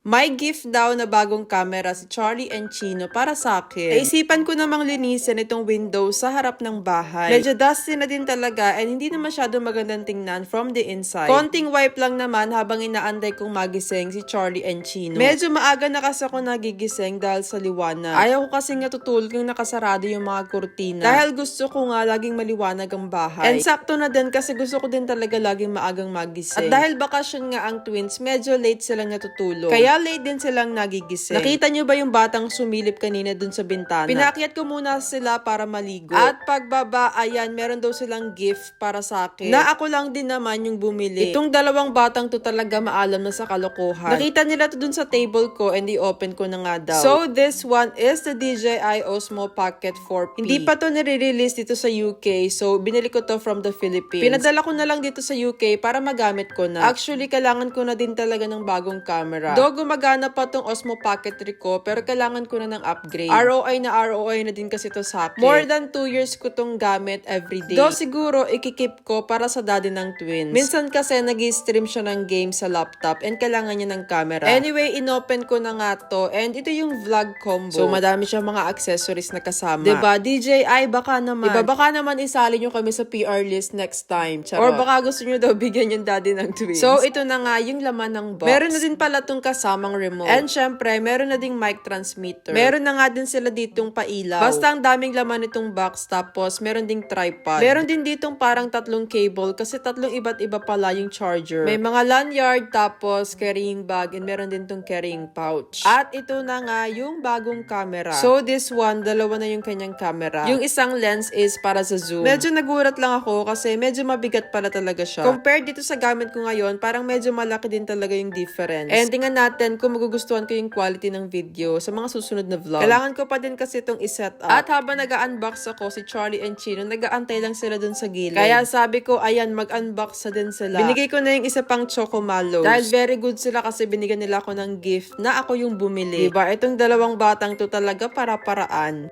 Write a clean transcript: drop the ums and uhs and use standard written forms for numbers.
May gift daw na bagong camera si Charlie and Chino para sa akin. Naisipan ko namang linisin itong window sa harap ng bahay. Medyo dusty na din talaga and hindi na masyado magandang tingnan from the inside. Konting wipe lang naman habang inaantay kong magising si Charlie and Chino. Medyo maaga na kasi ako nagigising dahil sa liwanag. Ayaw ko kasi natutulog yung nakasarado yung mga kurtina. Dahil gusto ko nga laging maliwanag ang bahay. And sakto na din kasi gusto ko din talaga laging maagang magising. At dahil bakasyon nga ang twins, medyo late silang natutulog. Kaya late din silang nagigising. Nakita nyo ba yung batang sumilip kanina dun sa bintana? Pinakyat ko muna sila para maligo. At pagbaba, ayan, meron daw silang gift para sa akin. Na ako lang din naman yung bumili. Itong dalawang batang to talaga maalam na sa kalokohan. Nakita nila to dun sa table ko and i-open ko na nga daw. So this one is the DJI Osmo Pocket 4P. Hindi pa to nire-release dito sa UK, so binili ko to from the Philippines. Pinadala ko na lang dito sa UK para magamit ko na. Actually, kailangan ko na din talaga ng bagong camera. Though gumagana pa tong Osmo Pocket 3 ko, pero kailangan ko na ng upgrade. ROI na din kasi to sa akin. More than 2 years ko tong gamit everyday. Though siguro, ikikip ko para sa daddy ng twins. Minsan kasi nag-stream siya ng game sa laptop and kailangan niya ng camera. Anyway, inopen ko na nga to and ito yung vlog combo. So, madami siya mga accessories na kasama. Diba? DJI, baka naman. Diba? Baka naman isali nyo kami sa PR list next time. Charot. Or baka gusto nyo daw bigyan yung daddy ng twins. So, ito na nga yung laman ng box. Meron na din pala tong kasamang remote. And syempre, meron na ding mic transmitter. Meron na nga din sila ditong pailaw. Basta ang daming laman nitong box, tapos meron ding tripod. Meron din ditong parang 3 cable kasi 3 iba't iba pala yung charger. May mga lanyard, tapos carrying bag, and meron din tong carrying pouch. At ito na nga yung bagong camera. So this one, dalawa na yung kanyang camera. Yung isang lens is para sa zoom. Medyo nagulat lang ako kasi medyo mabigat pala talaga siya. Compared dito sa gamit ko ngayon, parang medyo malaki din talaga yung difference. And tingnan natin kung magugustuhan ko yung quality ng video sa mga susunod na vlog. Kailangan ko pa din kasi itong iset up. At habang nag-unbox ako, si Charlie and Chino, nag-aantay lang sila dun sa gilid. Kaya sabi ko, ayan, mag-unbox na din sila. Binigay ko na yung isa pang Choco Mallows. Dahil very good sila kasi binigyan nila ako ng gift na ako yung bumili. Diba? Itong dalawang batang to talaga para-paraan.